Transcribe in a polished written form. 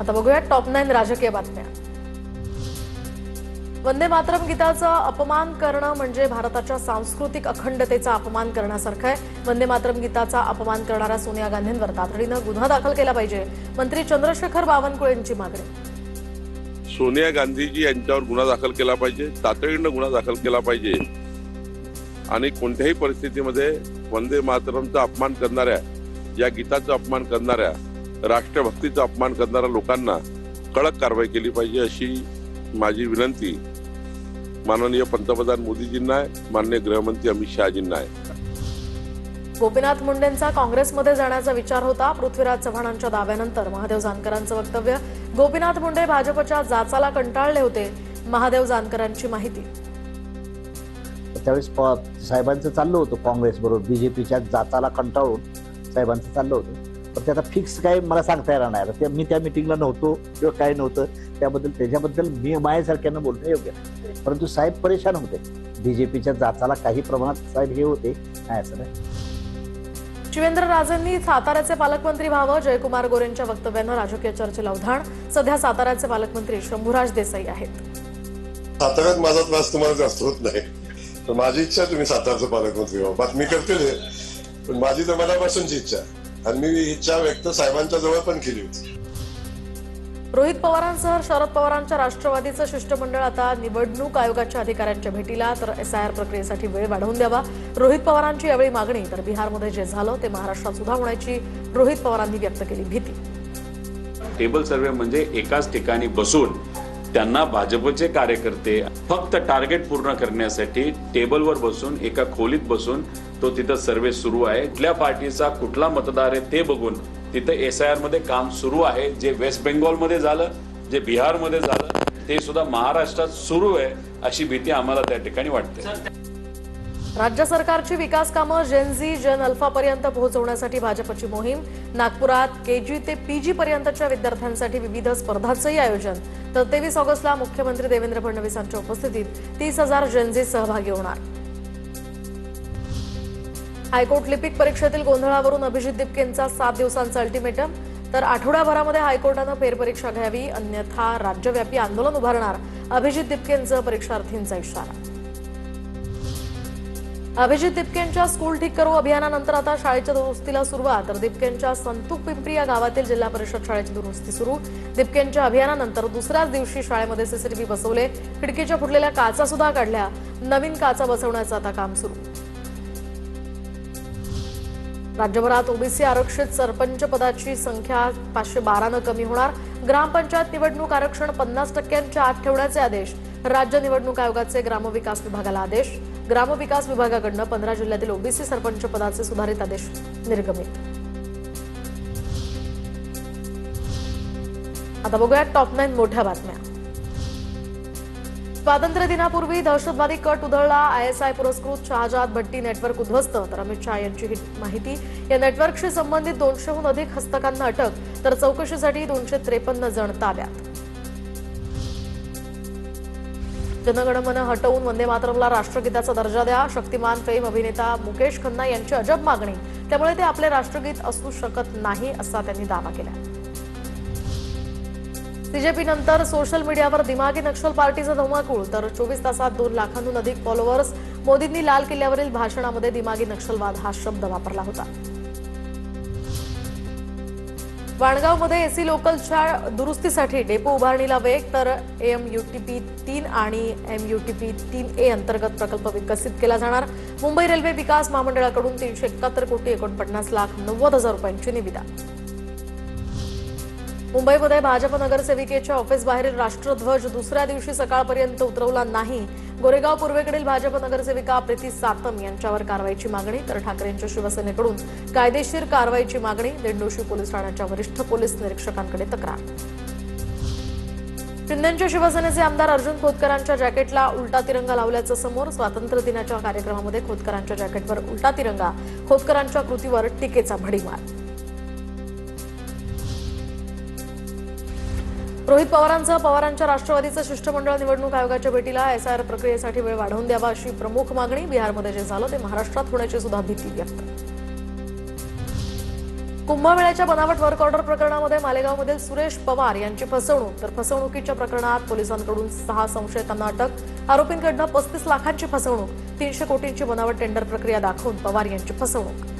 आता बघूया टॉप 9 राजकीय बातम्या। वंदे मातरम गीताचा अपमान करणं म्हणजे भारताच्या सांस्कृतिक अखंडतेचा अपमान करण्यासारखं आहे। वंदे मातरम गीताचा अपमान करणाऱ्या सोनिया गांधींवर तातडीनं गुन्हा दाखल केला पाहिजे, मंत्री चंद्रशेखर बावनकुळेंची मागणी। सोनिया गांधीजी यांच्यावर गुन्हा दाखल केला पाहिजे, तातडीनं गुन्हा दाखल केला पाहिजे आणि कोणत्याही परिस्थितीमध्ये वंदे मातरमचा अपमान करणाऱ्या, या गीताचा अपमान करणाऱ्या, राष्ट्रभक्तीचा अपमान करणाऱ्या लोकांना कडक कारवाई केली पाहिजे अशी माझी विनंती माननीय पंतप्रधान मोदीजींना आहे, माननीय गृहमंत्री अमित शहाजींना आहे। गोपीनाथ मुंडेंचा काँग्रेसमध्ये जाण्याचा विचार होता। पृथ्वीराज चव्हाणांच्या दाव्यानंतर महादेव जानकरांचं वक्तव्य। गोपीनाथ मुंडे भाजपच्या जाचाला कंटाळले होते, महादेव जानकरांची माहिती। त्यावेळेस साहेबांचं चाललं होतं काँग्रेस बरोबर बीजेपीच्या जाचाला कंटाळून साहेबांचं चाललं होतं, पण ते आता फिक्स काय मला सांगता येणार नाही। मी त्या मिटिंगला नव्हतो किंवा काय नव्हतं, त्याच्याबद्दल मी माझ्यासारख्यानं बोलणं योग्य नाही, परंतु साहेब परेशान होते बीजेपीच्या जाचाला काही प्रमाणात साहेब हे होते, नाही असं नाही। शिवेंद्रराजेंनी साताऱ्याचे पालकमंत्री व्हावं, जयकुमार गोरेंच्या वक्तव्यानं राजकीय चर्चेला उधाण। सध्या साताऱ्याचे पालकमंत्री शंभूराज देसाई आहेत। साताऱ्यात माझा त्रास तुम्हाला जास्त होत नाही, तर माझी इच्छा तुम्ही सातारचं पालकमंत्री व्हावं। बातमी करतील हे, पण माझी तर मनापासूनची इच्छा, आणि मी इच्छा व्यक्त साहेबांच्या जवळ पण केली होती। रोहित पवारांसह शरद पवारांच्या राष्ट्रवादीचं शिष्टमंडळ आता निवडणूक आयोगाच्या अधिकाऱ्यांच्या भेटीला, तर एसआयआर प्रक्रियेसाठी वेळ वाढवून द्यावा रोहित पवारांची यावेळी मागणी। तर बिहारमध्ये जे झालं ते महाराष्ट्रात सुद्धा होण्याची रोहित पवारांनी व्यक्त केली भीती। टेबल सर्वे म्हणजे एकाच ठिकाणी बसून त्यांना भाजपचे कार्यकर्ते फक्त टार्गेट पूर्ण करण्यासाठी टेबलवर बसून एका खोलीत बसून तो तिथं सर्वे सुरू आहे। कुठल्या पार्टीचा कुठला मतदार आहे ते बघून तिथं एसआयआर मध्ये काम सुरू आहे। जे वेस्ट बेंगॉलमध्ये झालं, जे बिहारमध्ये झालं, ते सुद्धा महाराष्ट्रात सुरू आहे अशी भीती आम्हाला त्या ठिकाणी वाटते। राज्य सरकारची विकास कामं जेनझी जन अल्फा पर्यंत पोहोचवण्यासाठी भाजपची मोहीम। नागपुरात केजी ते पीजी पर्यंतच्या विद्यार्थ्यांसाठी विविध स्पर्धांचंही आयोजन। तर 23 ऑगस्टला मुख्यमंत्री देवेंद्र फडणवीसांच्या उपस्थितीत 30,000 जेनझी सहभागी होणार। हायकोर्ट लिपिक परीक्षेतील गोंधळावरून अभिजित दिपकेंचा 7 दिवसांचा अल्टिमेटम। तर आठवड्याभरामध्ये हायकोर्टानं फेरपरीक्षा घ्यावी, अन्यथा राज्यव्यापी आंदोलन उभारणार, अभिजित दिपकेंचं परीक्षार्थींचा इशारा। अभिजित दिपकेंच्या स्कूल ठीक करू अभियानानंतर आता शाळेच्या दुरुस्तीला सुरुवात। तर दिपकेंच्या संतूक पिंपरी या गावातील जिल्हा परिषद शाळेची दुरुस्ती सुरू। दिपकेंच्या अभियानानंतर दुसऱ्याच दिवशी शाळेमध्ये सीसीटीव्ही बसवले, खिडकीच्या फुटलेल्या काचा सुद्धा काढल्या, नवीन काचा बसवण्याचं आता काम सुरू। राज्यभरात ओबीसी आरक्षित सरपंच पदाची संख्या 512 कमी होणार। ग्रामपंचायत निवडणूक आरक्षण 50% आत ठेवण्याचे आदेश। राज्य निवडणूक आयोगाचे ग्रामविकास विभागाला आदेश। ग्रामविकास विभागाकडून 15 जिल्ह्यातील ओबीसी सरपंच पदाचे सुधारित आदेश निर्गमित। आता बघूया टॉप 9 मोठ्या बातम्या। स्वातंत्र्य दिनापूर्वी दहशतवादी कट उधळला, आयएसआय पुरस्कृत शहाजाद भट्टी नेटवर्क उद्ध्वस्त। तर अमित शहा यांची ही माहिती। या नेटवर्कशी संबंधित 200हून अधिक हस्तकांना अटक, तर चौकशीसाठी 253 जण ताब्यात। जनगणमन हटवून वंदे मातरमला राष्ट्रगीताचा दर्जा द्या, शक्तिमान फेम अभिनेता मुकेश खन्ना यांची अजब मागणी, त्यामुळे ते आपले राष्ट्रगीत असू शकत नाही असा त्यांनी दावा केला। सीजेपी नंतर सोशल मीडियावर दिमागी नक्षल पार्टीचा धुमाकूळ। तर 24 तासात 2 लाखांहून अधिक फॉलोअर्स। मोदींनी लाल किल्ल्यावरील भाषणामध्ये दिमागी नक्षलवाद हा शब्द वापरला होता। वाणगावमध्ये एसी लोकलच्या दुरुस्तीसाठी डेपो उभारणीला वेग। तर एमयूटीपी 3 आणि एमयूटीपी 3A अंतर्गत प्रकल्प विकसित केला जाणार। मुंबई रेल्वे विकास महामंडळाकडून 371,49,90,000 रुपयांची निविदा। मुंबईमध्ये भाजप नगरसेविकेच्या ऑफिसबाहेरील राष्ट्रध्वज दुसऱ्या दिवशी सकाळपर्यंत उतरवला नाही। गोरेगाव पूर्वेकडील भाजप नगरसेविका प्रीती सातम यांच्यावर कारवाईची मागणी। तर ठाकरेंच्या शिवसेनेकडून कायदेशीर कारवाईची मागणी। दिंडोशी पोलीस ठाण्याच्या वरिष्ठ पोलीस निरीक्षकांकडे तक्रार। शिंदेच्या शिवसेनेचे आमदार अर्जुन खोतकरांच्या जॅकेटला उलटा तिरंगा लावल्याचं समोर। स्वातंत्र्य दिनाच्या कार्यक्रमामध्ये खोतकरांच्या जॅकेटवर उलटा तिरंगा, खोतकरांच्या कृतीवर टीकेचा भडीमार। रोहित पवारांसह पवारांच्या राष्ट्रवादीचं शिष्टमंडळ निवडणूक आयोगाच्या भेटीला, एसआयआर प्रक्रियेसाठी वेळ वाढवून द्यावा अशी प्रमुख मागणी। बिहारमध्ये जे झालं ते महाराष्ट्रात होण्याची सुद्धा भीती व्यक्त। कुंभमेळ्याच्या बनावट वर्क ऑर्डर प्रकरणामध्ये मालेगावमधील सुरेश पवार यांची फसवणूक तर फसवणुकीच्या प्रकरणात पोलिसांकडून 6 संशयितांना अटक आरोपींकडनं 35 लाखांची फसवणूक 300 कोटींची बनावट टेंडर प्रक्रिया दाखवून पवार यांची फसवणूक